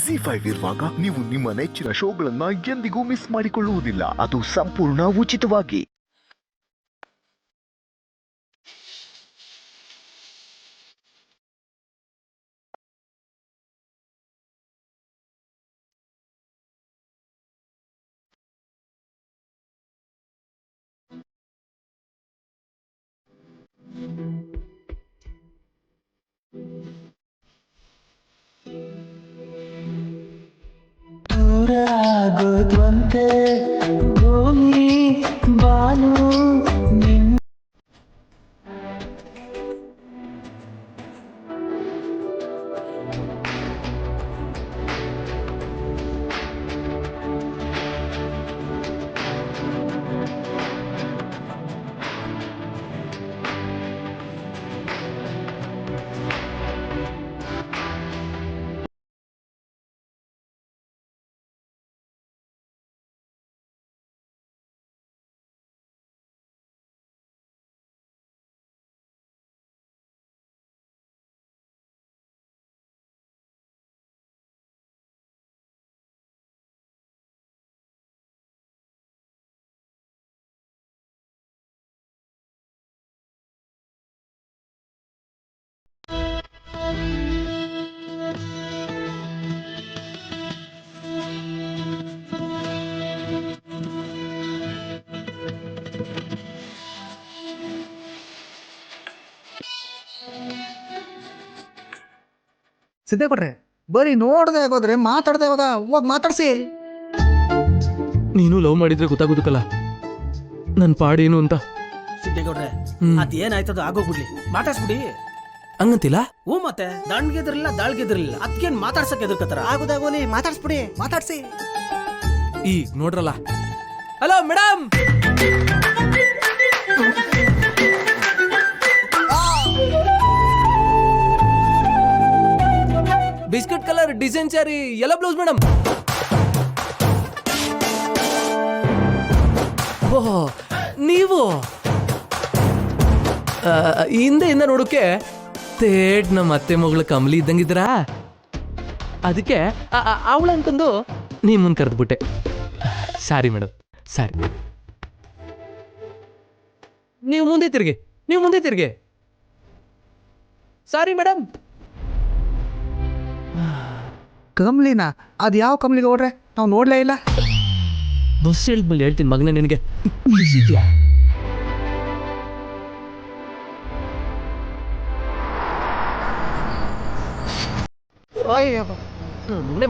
ಜಿ5 ಇರುವಾಗ ನೀವು ನಿಮ್ಮ ನೆಚ್ಚಿನ ಶೋಗಳನ್ನ ಎಂದಿಗೂ ಮಿಸ್ ಮಾಡಿಕೊಳ್ಳುವುದಿಲ್ಲ. ಅದು ಸಂಪೂರ್ಣ ಉಚಿತವಾಗಿ. ದೂರ ಆಗೋದ್ವಂತೆ ಭೂಮಿ ಬಾನು ನಿನ್ನ ಸಿದ್ದೇಕೊಟ್ರೆ ಬರೀ ನೋಡ್ದೆ ಆಗೋದ್ರೆ ಮಾತಾಡ್ದೆ ಹೋಗ್ ಮಾತಾಡ್ಸಿ. ನೀನು ಲವ್ ಮಾಡಿದ್ರೆ ಗೊತ್ತಾಗೋದಕ್ಕಲ್ಲ ನನ್ನ ಪಾಡೇನು ಅಂತ. ಸಿದ್ದೇಗೌಡ್ರೆ ಅದೇನಾಯ್ತದ ಆಗೋಗ್ಬಿಡ್ಲಿ, ಮಾತಾಡ್ಸ್ಬಿಡಿ. ಹಂಗಂತಿಲ್ಲ. ಹ್ಞೂ ಮತ್ತೆ ದಂಡ್ಗೆದ್ರಲಿಲ್ಲ ದಾಳ್ಗೆದ್ರಲಿಲ್ಲ, ಅದಕ್ಕೇನ್ ಮಾತಾಡ್ಸಕ್ ಎದುರ್ಕತ್ತಾರ? ಆಗೋದಾಗೋಲಿ ಮಾತಾಡ್ಸ್ಬಿಡಿ, ಮಾತಾಡ್ಸಿ. ಈಗ ನೋಡ್ರಲ್ಲ. Hello madam, biscuit colour design sari ಎಲ್ಲ ಬ್ಲೌಸ್ ಮೇಡಮ್. ಓಹ್ ನೀವು ಹಿಂದೆಯಿಂದ ನೋಡೋಕೆ ತೇಟ್ ನಮ್ಮ ಅತ್ತೆ ಮಗಳ ಕಮಲಿ ಇದ್ದಂಗಿದ್ದೀರಾ. ಅದಕ್ಕೆ ಅವಳಂತಂದು ನಿಮ್ಮನ್ನು ಕರೆದ್ಬಿಟ್ಟೆ. ಸಾರಿ ಮೇಡಮ್, ಸಾರಿ. ನೀವು ಮುಂದೆ ತಿರ್ಗಿ. Sorry madam. ಕಮ್ಲಿನ ಅದ್ ಯಾವ ಕಮ್ಲಿ ಗೌಡ್ರೆ, ನಾವು ನೋಡ್ಲೇ ಇಲ್ಲ. ಬಸ್ ಹೇಳ್ದ್ಮೇಲೆ ಹೇಳ್ತೀನಿ ಮಗನೇ ನಿನಗೆ.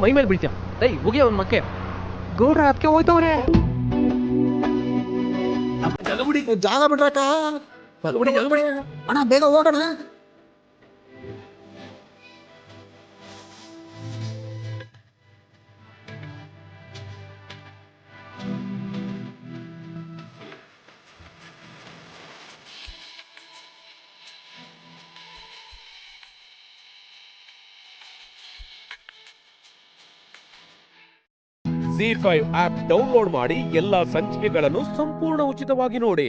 ಮೈ ಮೇಲೆ ಬೀಳ್ತೀಯ. ದೈ ಹೋಗಿ ಅವನ ಮಕ್ಕೆ ಗೌಡ್ರ ಅದಕ್ಕೆ ಹೋಯ್ತವ್ರೆ. ಜಾಗ ಬಿಡ್ರಕ್ಕ, ಅಣ್ಣ ಬೇಗ ಹೋಗೋಣ. ಜಿ5 ಆಪ್ ಡೌನ್ಲೋಡ್ ಮಾಡಿ ಎಲ್ಲಾ ಸಂಚಿಕೆಗಳನ್ನು ಸಂಪೂರ್ಣ ಉಚಿತವಾಗಿ ನೋಡಿ.